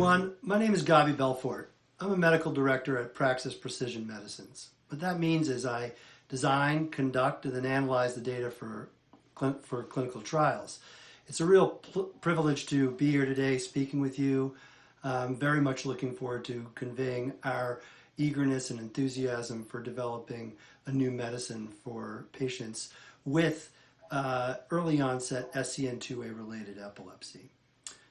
everyone, my name is Gabi Belfort. I'm a medical director at Praxis Precision Medicines. What that means is I design, conduct, and then analyze the data for clinical trials. It's a real privilege to be here today speaking with you. I'm very much looking forward to conveying our eagerness and enthusiasm for developing a new medicine for patients with early onset SCN2A related epilepsy.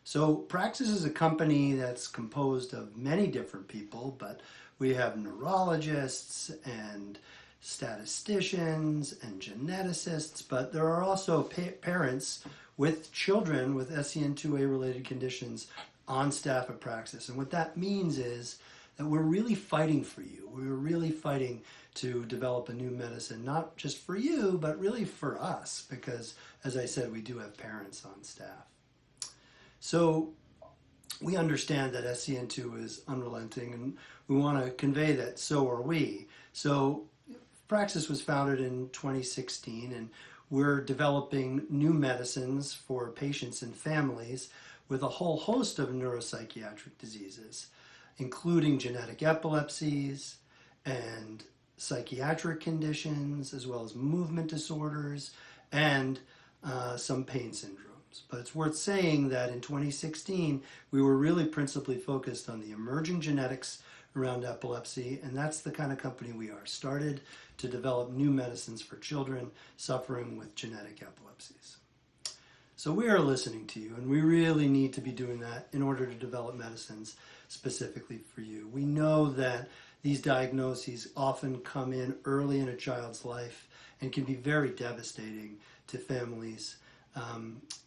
So Praxis is a company that's composed of many different people, but we have neurologists and statisticians and geneticists, but there are also parents with children with SCN2A related conditions on staff at Praxis. And what that means is that we're really fighting for you. We're really fighting to develop a new medicine, not just for you, but really for us, because as I said, we do have parents on staff. So we understand that SCN2 is unrelenting, and we want to convey that so are we. So Praxis was founded in 2016, and we're developing new medicines for patients and families with a whole host of neuropsychiatric diseases, including genetic epilepsies and psychiatric conditions, as well as movement disorders and some pain syndromes. But it's worth saying that in 2016, we were really principally focused on the emerging genetics around epilepsy, and that's the kind of company we are. Started to develop new medicines for children suffering with genetic epilepsies. So we are listening to you, and we really need to be doing that in order to develop medicines specifically for you. We know that these diagnoses often come in early in a child's life and can be very devastating to families.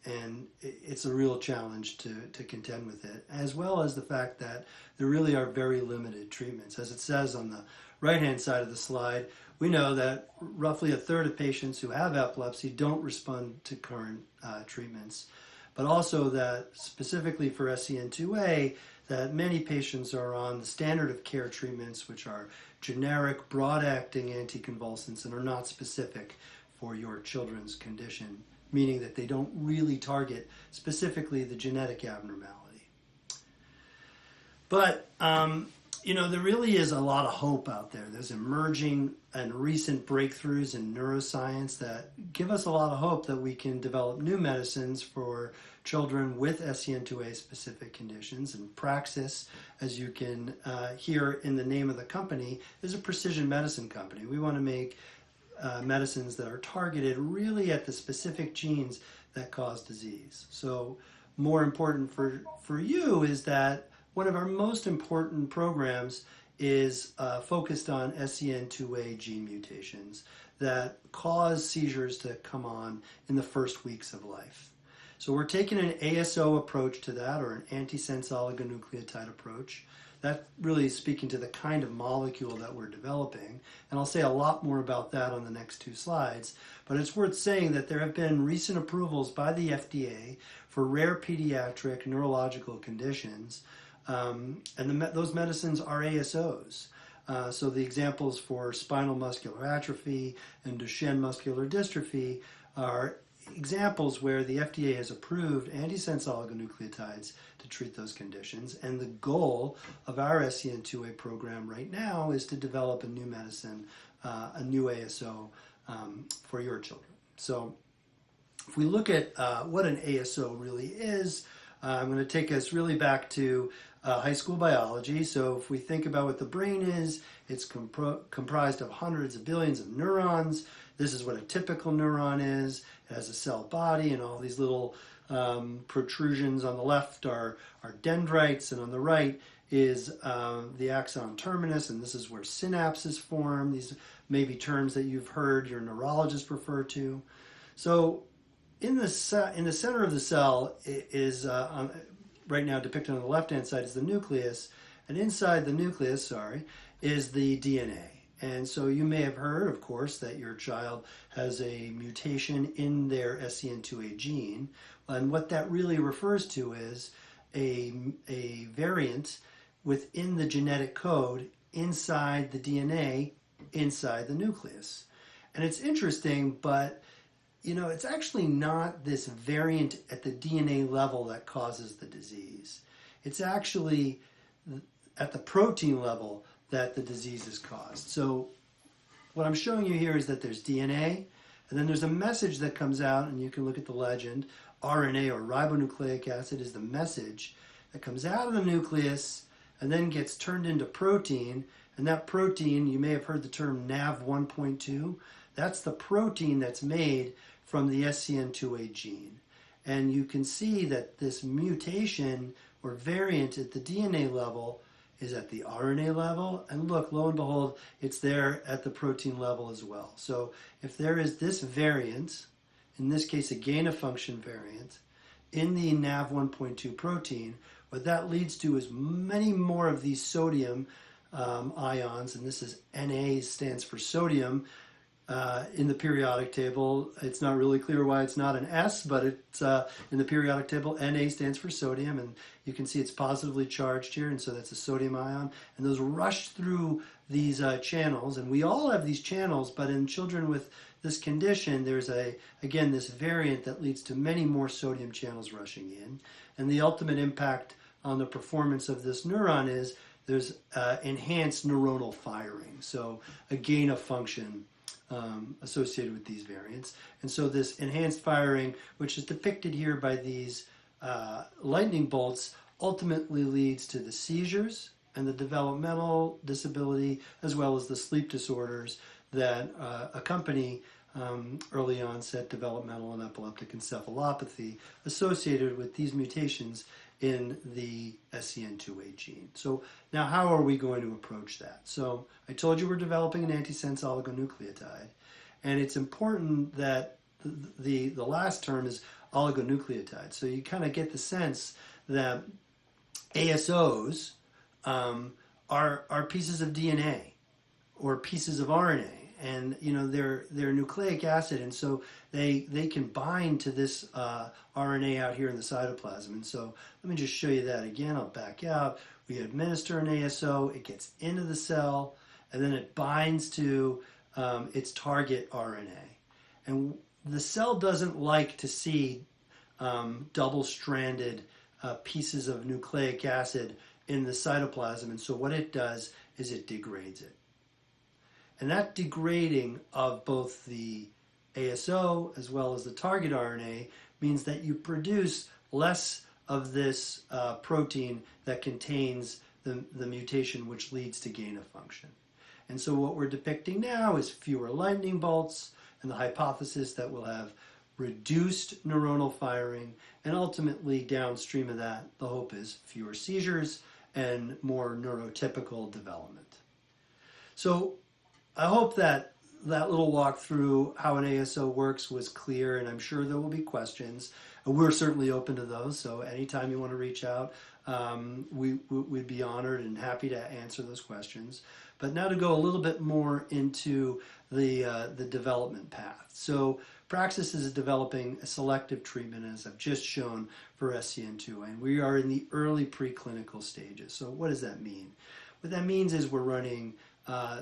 And it's a real challenge to contend with it, as well as the fact that there really are very limited treatments. As it says on the right-hand side of the slide, we know that roughly a third of patients who have epilepsy don't respond to current treatments, but also that specifically for SCN2A, that many patients are on the standard of care treatments, which are generic, broad-acting anticonvulsants and are not specific for your children's condition, meaning that they don't really target specifically the genetic abnormality. But, there really is a lot of hope out there. There's emerging and recent breakthroughs in neuroscience that give us a lot of hope that we can develop new medicines for children with SCN2A specific conditions. And Praxis, as you can hear in the name of the company, is a precision medicine company. We want to make medicines that are targeted really at the specific genes that cause disease. So more important for you is that one of our most important programs is focused on SCN2A gene mutations that cause seizures to come on in the first weeks of life. So we're taking an ASO approach to that, or an antisense oligonucleotide approach. That really is speaking to the kind of molecule that we're developing, and I'll say a lot more about that on the next two slides, but it's worth saying that there have been recent approvals by the FDA for rare pediatric neurological conditions, and those medicines are ASOs. So the examples for spinal muscular atrophy and Duchenne muscular dystrophy are examples where the FDA has approved antisense oligonucleotides to treat those conditions, and the goal of our SCN2A program right now is to develop a new medicine, a new ASO for your children. So if we look at what an ASO really is, I'm going to take us really back to high school biology. So if we think about what the brain is, it's comprised of hundreds of billions of neurons. This is what a typical neuron is. It has a cell body, and all these little protrusions on the left are dendrites, and on the right is the axon terminus, and this is where synapses form. These may be terms that you've heard your neurologist refer to. So in the center of the cell is, right now depicted on the left-hand side, is the nucleus, and inside the nucleus, is the DNA. And so you may have heard, of course, that your child has a mutation in their SCN2A gene. And what that really refers to is a variant within the genetic code inside the DNA, inside the nucleus. And it's interesting, but it's actually not this variant at the DNA level that causes the disease. It's actually at the protein level that the disease is caused. So what I'm showing you here is that there's DNA, and then there's a message that comes out, and you can look at the legend. RNA, or ribonucleic acid, is the message that comes out of the nucleus and then gets turned into protein. And that protein, you may have heard the term NAV1.2, that's the protein that's made from the SCN2A gene. And you can see that this mutation or variant at the DNA level is at the RNA level, and look, lo and behold, it's there at the protein level as well. So if there is this variant, in this case a gain-of-function variant, in the NAV1.2 protein, what that leads to is many more of these sodium ions, and this is Na, stands for sodium, in the periodic table. It's not really clear why it's not an S, but it's in the periodic table. Na stands for sodium, and you can see it's positively charged here, and so that's a sodium ion. And those rush through these channels, and we all have these channels, but in children with this condition, there's again this variant that leads to many more sodium channels rushing in. And the ultimate impact on the performance of this neuron is there's enhanced neuronal firing, so a gain of function associated with these variants. And so this enhanced firing, which is depicted here by these lightning bolts, ultimately leads to the seizures and the developmental disability, as well as the sleep disorders that accompany early onset developmental and epileptic encephalopathy associated with these mutations in the SCN2A gene. So now how are we going to approach that? So I told you we're developing an antisense oligonucleotide, and it's important that the last term is oligonucleotide. So you kind of get the sense that ASOs are pieces of DNA or pieces of RNA. And you know they're nucleic acid, and so they can bind to this RNA out here in the cytoplasm. And so let me just show you that again. I'll back out. We administer an ASO, it gets into the cell, and then it binds to its target RNA. And the cell doesn't like to see double-stranded pieces of nucleic acid in the cytoplasm, and so what it does is it degrades it. And that degrading of both the ASO as well as the target RNA means that you produce less of this protein that contains the mutation which leads to gain of function. And so what we're depicting now is fewer lightning bolts, and the hypothesis that we'll have reduced neuronal firing, and ultimately downstream of that, the hope is fewer seizures and more neurotypical development. So I hope that little walk through how an ASO works was clear, and I'm sure there will be questions. We're certainly open to those, so anytime you want to reach out, we'd be honored and happy to answer those questions. But now to go a little bit more into the development path. So Praxis is developing a selective treatment, as I've just shown, for SCN2A, and we are in the early preclinical stages. So what does that mean? What that means is we're running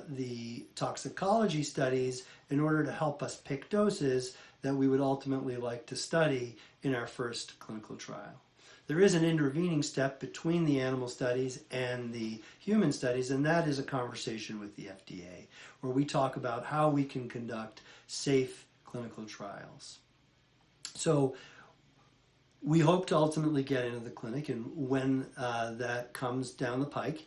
the toxicology studies in order to help us pick doses that we would ultimately like to study in our first clinical trial. There is an intervening step between the animal studies and the human studies, and that is a conversation with the FDA, where we talk about how we can conduct safe clinical trials. So we hope to ultimately get into the clinic, and when that comes down the pike,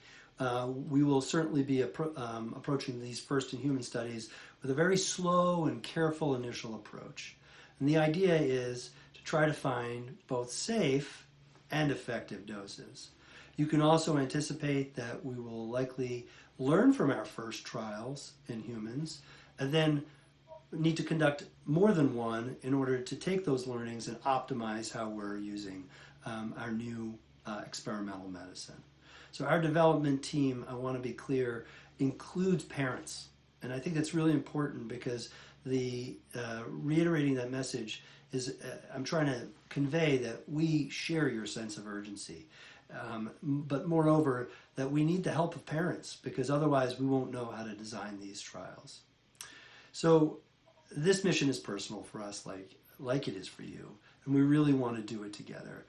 we will certainly be approaching these first-in-human studies with a very slow and careful initial approach. And the idea is to try to find both safe and effective doses. You can also anticipate that we will likely learn from our first trials in humans, and then need to conduct more than one in order to take those learnings and optimize how we're using our new experimental medicine. So our development team, I want to be clear, includes parents. And I think that's really important because reiterating that message is I'm trying to convey that we share your sense of urgency. But moreover, that we need the help of parents, because otherwise we won't know how to design these trials. So this mission is personal for us, like it is for you, and we really want to do it together.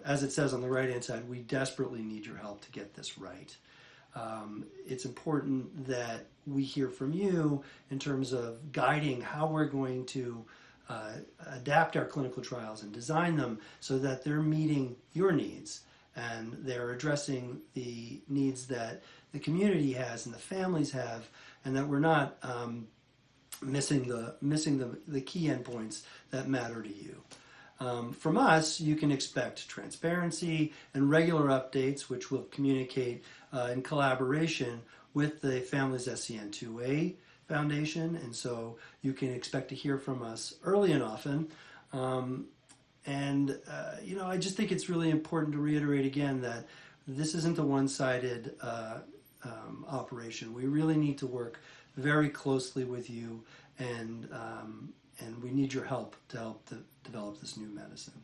as it says on the right-hand side, we desperately need your help to get this right. It's important that we hear from you in terms of guiding how we're going to adapt our clinical trials and design them so that they're meeting your needs and they're addressing the needs that the community has and the families have, and that we're not missing the key endpoints that matter to you. From us, you can expect transparency and regular updates, which we'll communicate in collaboration with the Family's SCN2A Foundation, and so you can expect to hear from us early and often. I just think it's really important to reiterate again that this isn't a one-sided operation. We really need to work very closely with you, and we need your help to develop this new medicine.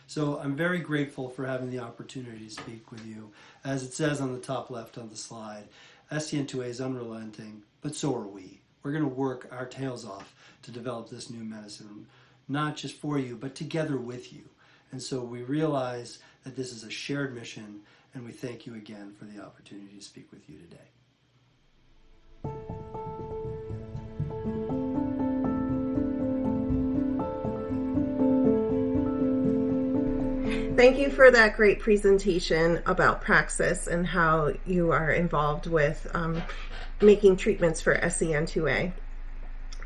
So I'm very grateful for having the opportunity to speak with you. As it says on the top left on the slide, SCN2A is unrelenting, but so are we. We're going to work our tails off to develop this new medicine, not just for you, but together with you. And so we realize that this is a shared mission, and we thank you again for the opportunity to speak with you today. Thank you for that great presentation about Praxis and how you are involved with making treatments for SCN2A.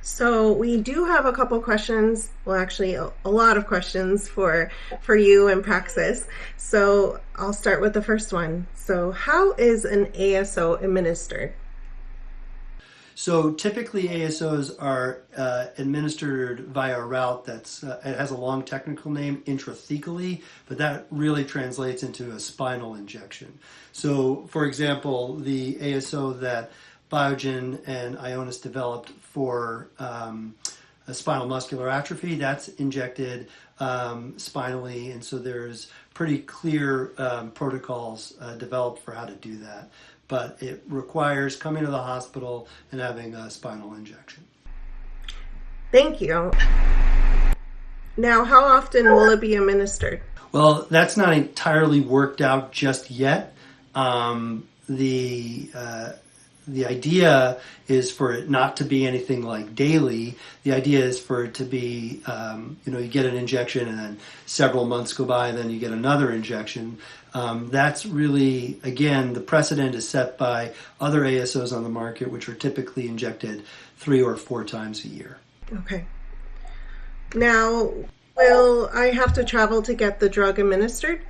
So we do have a couple questions, well actually a lot of questions for you and Praxis. So I'll start with the first one. So how is an ASO administered? So typically ASOs are administered via a route that's, it has a long technical name, intrathecally, but that really translates into a spinal injection. So for example, the ASO that Biogen and Ionis developed for a spinal muscular atrophy, that's injected spinally, and so there's pretty clear protocols developed for how to do that. But it requires coming to the hospital and having a spinal injection. Thank you. Now, how often will it be administered? Well, that's not entirely worked out just yet. The idea is for it not to be anything like daily. The idea is for it to be, you get an injection and then several months go by and then you get another injection. That's really, again, the precedent is set by other ASOs on the market, which are typically injected 3 or 4 times a year. Okay. Now, will I have to travel to get the drug administered?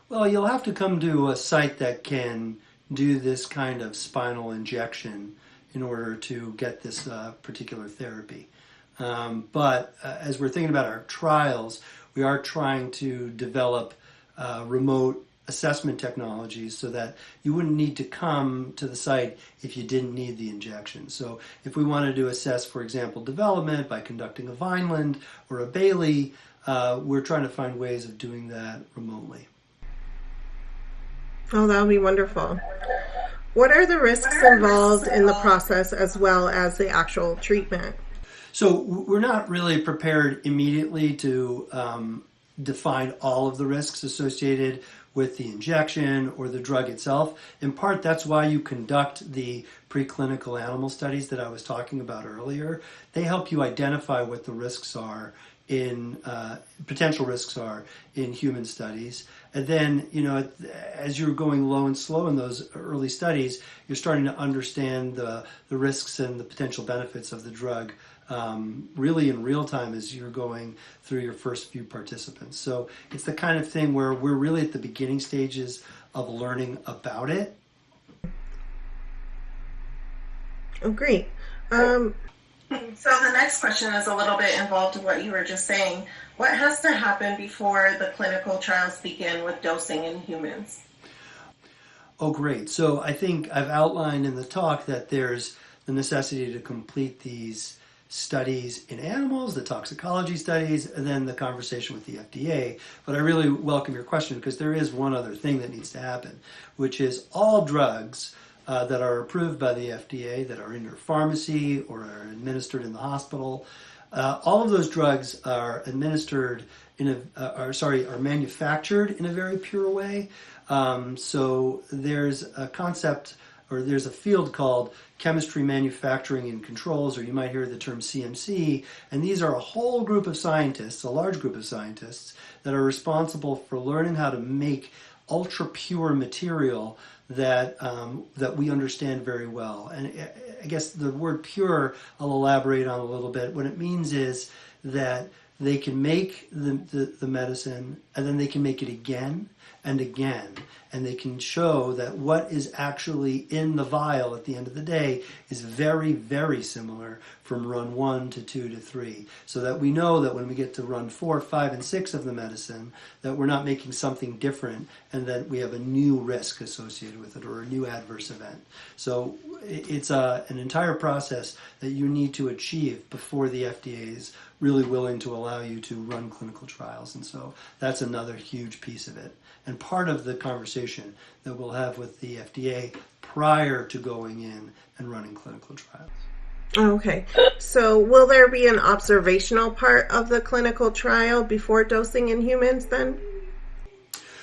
Well, you'll have to come to a site that can do this kind of spinal injection in order to get this particular therapy. But as we're thinking about our trials, we are trying to develop remote assessment technologies so that you wouldn't need to come to the site if you didn't need the injection. So if we wanted to assess, for example, development by conducting a Vineland or a Bailey, we're trying to find ways of doing that remotely. Oh, that would be wonderful. What are the risks involved in the process as well as the actual treatment? So we're not really prepared immediately to define all of the risks associated with the injection or the drug itself. In part, that's why you conduct the preclinical animal studies that I was talking about earlier. They help you identify what the risks are in potential risks are in human studies. And then, as you're going low and slow in those early studies, you're starting to understand the risks and the potential benefits of the drug really in real time as you're going through your first few participants. So it's the kind of thing where we're really at the beginning stages of learning about it. Oh, great. So the next question is a little bit involved in what you were just saying. What has to happen before the clinical trials begin with dosing in humans? Oh, great. So I think I've outlined in the talk that there's the necessity to complete these studies in animals, the toxicology studies, and then the conversation with the FDA. But I really welcome your question because there is one other thing that needs to happen, which is all drugs that are approved by the FDA, that are in your pharmacy or are administered in the hospital, All of those drugs are administered are manufactured in a very pure way. So there's a concept, or there's a field called chemistry, manufacturing, and controls, or you might hear the term CMC, and these are a whole group of scientists, a large group of scientists, that are responsible for learning how to make ultra pure material that we understand very well. And I guess the word pure I'll elaborate on a little bit. What it means is that they can make the medicine, and then they can make it again and again, and they can show that what is actually in the vial at the end of the day is very, very similar from run 1 to 2 to 3, so that we know that when we get to run 4, 5, and 6 of the medicine, that we're not making something different and that we have a new risk associated with it or a new adverse event. So it's an entire process that you need to achieve before the FDA is really willing to allow you to run clinical trials. And so that's another huge piece of it, and part of the conversation that we'll have with the FDA prior to going in and running clinical trials. Okay. So will there be an observational part of the clinical trial before dosing in humans then?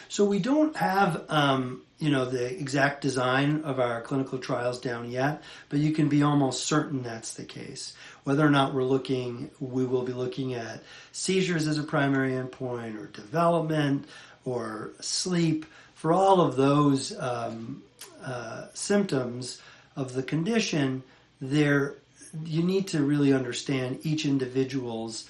So we don't have the exact design of our clinical trials down yet, but you can be almost certain that's the case. Whether or not we will be looking at seizures as a primary endpoint, or development, or sleep. For all of those symptoms of the condition, you need to really understand each individual's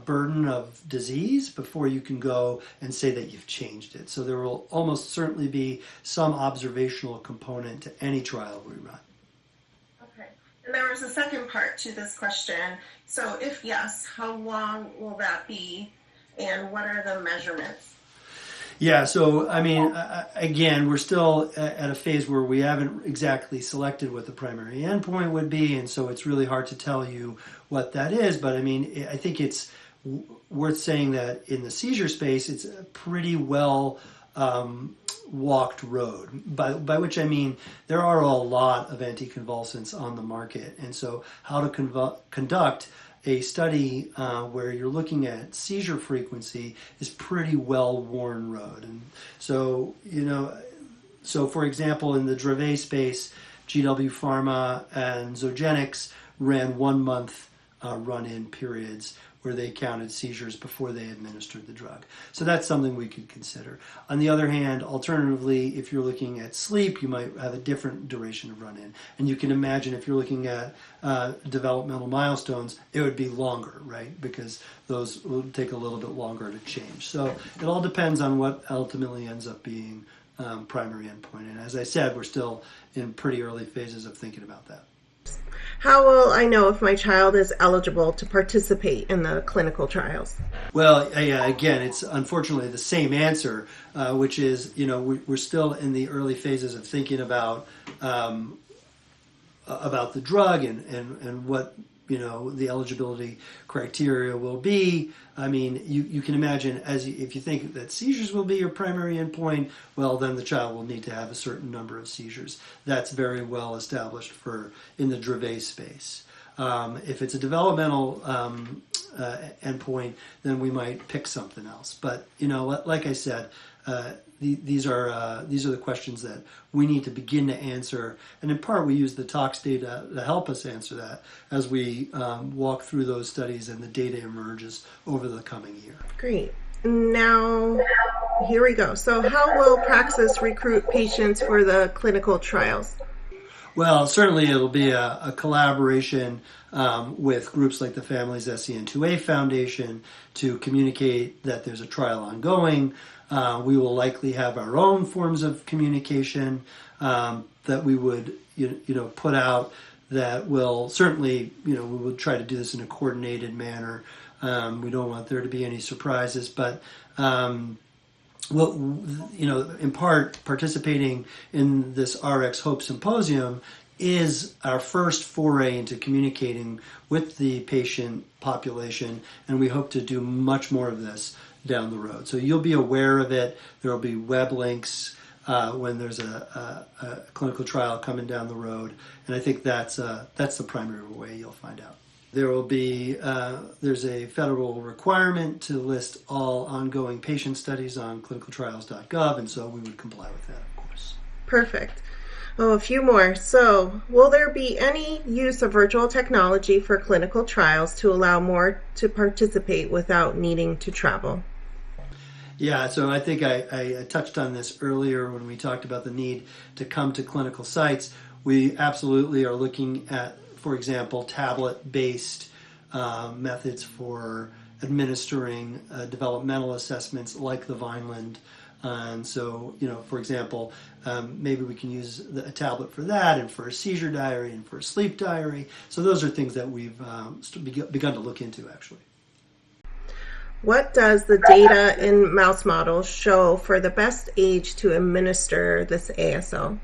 burden of disease before you can go and say that you've changed it. So there will almost certainly be some observational component to any trial we run. Okay. And there was a second part to this question. So if yes, how long will that be, and what are the measurements? Yeah, so I mean, again, we're still at a phase where we haven't exactly selected what the primary endpoint would be, and so it's really hard to tell you what that is. But I mean, I think it's worth saying that in the seizure space, it's a pretty well walked road, by which I mean there are a lot of anticonvulsants on the market, and so how to conduct a study where you're looking at seizure frequency is pretty well-worn road. And so, so for example, in the Dravet space, GW Pharma and Zogenix ran 1-month run-in periods where they counted seizures before they administered the drug. So that's something we could consider. On the other hand, alternatively, if you're looking at sleep, you might have a different duration of run-in. And you can imagine if you're looking at developmental milestones, it would be longer, right? Because those will take a little bit longer to change. So it all depends on what ultimately ends up being primary endpoint. And as I said, we're still in pretty early phases of thinking about that. How will I know if my child is eligible to participate in the clinical trials? Well, again, it's unfortunately the same answer, which is, we're still in the early phases of thinking about the drug and what the eligibility criteria will be. I mean, you can imagine if you think that seizures will be your primary endpoint, well, then the child will need to have a certain number of seizures. That's very well established in the Dravet space. If it's a developmental endpoint, then we might pick something else. But like I said, these are the questions that we need to begin to answer, and in part we use the tox data to help us answer that as we walk through those studies and the data emerges over the coming year. Great. Now, here we go. So how will Praxis recruit patients for the clinical trials? Well, certainly it'll be a collaboration with groups like the Family's SCN2A Foundation to communicate that there's a trial ongoing. We will likely have our own forms of communication that we would put out that will certainly, we would try to do this in a coordinated manner. We don't want there to be any surprises, but in part, participating in this RX Hope Symposium is our first foray into communicating with the patient population, and we hope to do much more of this down the road. So you'll be aware of it. There will be web links when there's a clinical trial coming down the road, and I think that's the primary way you'll find out. There will be, there's a federal requirement to list all ongoing patient studies on clinicaltrials.gov, and so we would comply with that, of course. Perfect. Oh, a few more. So, will there be any use of virtual technology for clinical trials to allow more to participate without needing to travel? Yeah, so I think I touched on this earlier when we talked about the need to come to clinical sites. We absolutely are looking at, for example, tablet-based methods for administering developmental assessments like the Vineland. And so, for example, maybe we can use a tablet for that, and for a seizure diary, and for a sleep diary. So those are things that we've begun to look into, actually. What does the data in mouse models show for the best age to administer this ASO?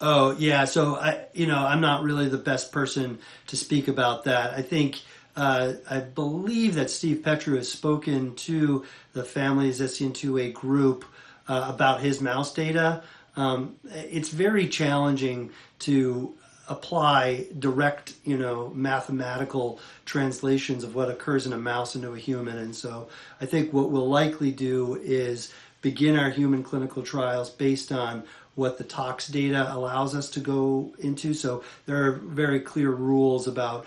Oh, yeah. So, I'm not really the best person to speak about that. I think, I believe that Steve Petru has spoken to the Families SCN2A group about his mouse data. It's very challenging to apply direct, mathematical translations of what occurs in a mouse into a human. And so I think what we'll likely do is begin our human clinical trials based on what the tox data allows us to go into. So there are very clear rules about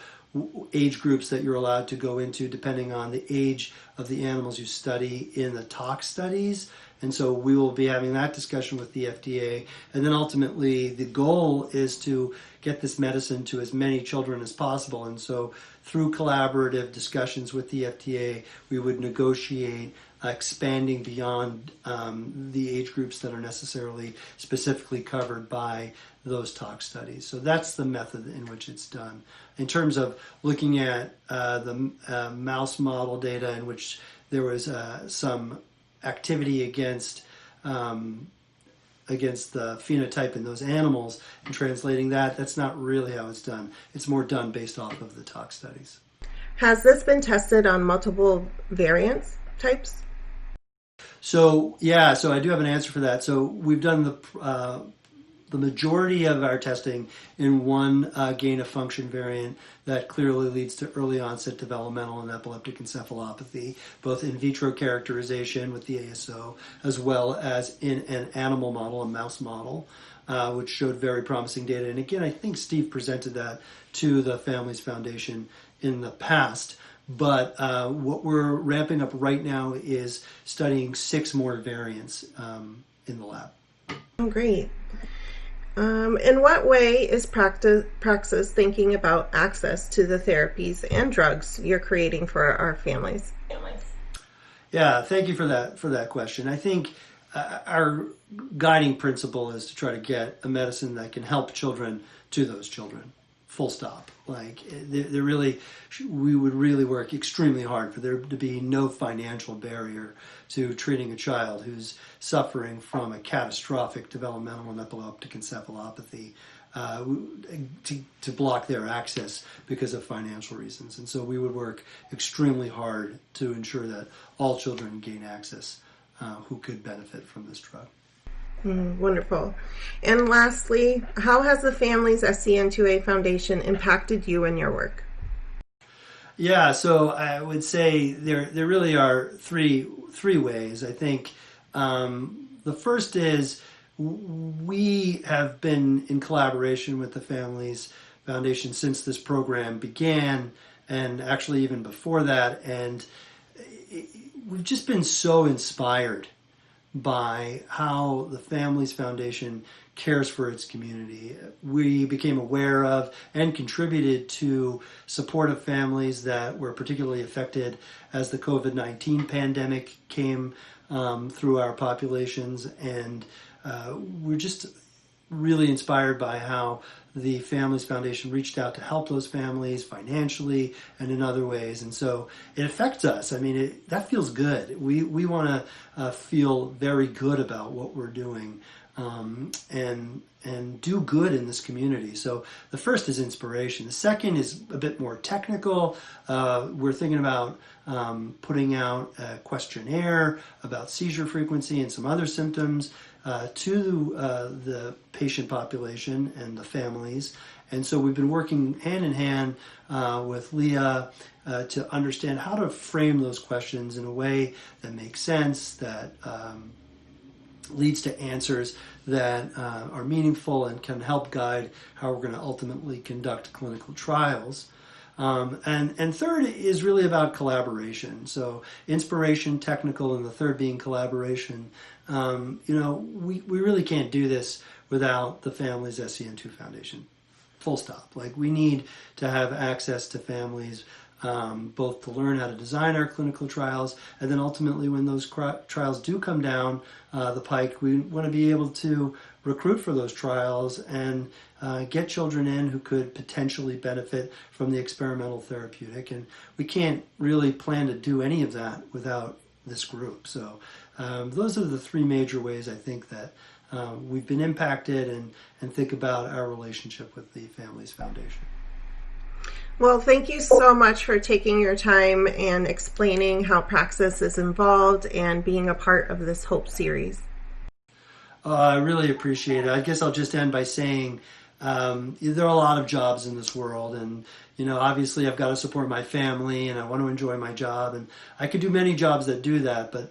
age groups that you're allowed to go into depending on the age of the animals you study in the tox studies. And so we will be having that discussion with the FDA. And then ultimately the goal is to get this medicine to as many children as possible. And so through collaborative discussions with the FDA, we would negotiate expanding beyond the age groups that are necessarily specifically covered by those tox studies. So that's the method in which it's done. In terms of looking at the mouse model data in which there was some activity against the phenotype in those animals and translating that's not really how it's done. It's more done based off of the tox studies. Has this been tested on multiple variants types? So I do have an answer for that. So we've done the majority of our testing in one gain of function variant that clearly leads to early onset developmental and epileptic encephalopathy, both in vitro characterization with the ASO as well as in an animal model, a mouse model, which showed very promising data. And again, I think Steve presented that to the Families Foundation in the past. But what we're ramping up right now is studying 6 more variants in the lab. Oh, great. In what way is Praxis thinking about access to the therapies and drugs you're creating for our families? Yeah, thank you for that question. I think our guiding principle is to try to get a medicine that can help children to those children. Full stop. We would really work extremely hard for there to be no financial barrier to treating a child who's suffering from a catastrophic developmental and epileptic encephalopathy to block their access because of financial reasons. And so we would work extremely hard to ensure that all children gain access who could benefit from this drug. Wonderful. And lastly, how has the Families SCN2A Foundation impacted you in your work? Yeah, so I would say there really are three ways. I think the first is we have been in collaboration with the Families Foundation since this program began, and actually even before that, and we've just been so inspired by how the Families Foundation cares for its community. We became aware of and contributed to support of families that were particularly affected as the COVID-19 pandemic came through our populations, and we're just really inspired by how the Families Foundation reached out to help those families financially and in other ways. And so it affects us. I mean, that feels good. We want to feel very good about what we're doing and do good in this community. So the first is inspiration. The second is a bit more technical. We're thinking about putting out a questionnaire about seizure frequency and some other symptoms to the patient population and the families. And so we've been working hand in hand with Leah to understand how to frame those questions in a way that makes sense, that leads to answers that are meaningful and can help guide how we're going to ultimately conduct clinical trials. And third is really about collaboration. So inspiration, technical, and the third being collaboration. We really can't do this without the family's SCN2 Foundation. Full stop. Like, we need to have access to families, both to learn how to design our clinical trials, and then ultimately when those trials do come down the pike, we want to be able to recruit for those trials and get children in who could potentially benefit from the experimental therapeutic. And we can't really plan to do any of that without this group. So those are the three major ways I think that we've been impacted and think about our relationship with the Families Foundation. Well, thank you so much for taking your time and explaining how Praxis is involved and being a part of this HOPE series. I really appreciate it. I guess I'll just end by saying there are a lot of jobs in this world, and obviously I've got to support my family and I want to enjoy my job, and I could do many jobs that do that, but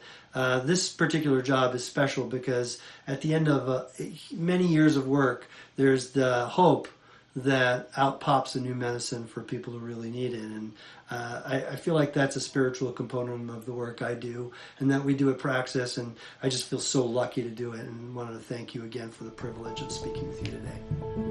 this particular job is special because at the end of many years of work, there's the hope that out pops a new medicine for people who really need it. And I feel like that's a spiritual component of the work I do and that we do at Praxis, and I just feel so lucky to do it, and wanted to thank you again for the privilege of speaking with you today.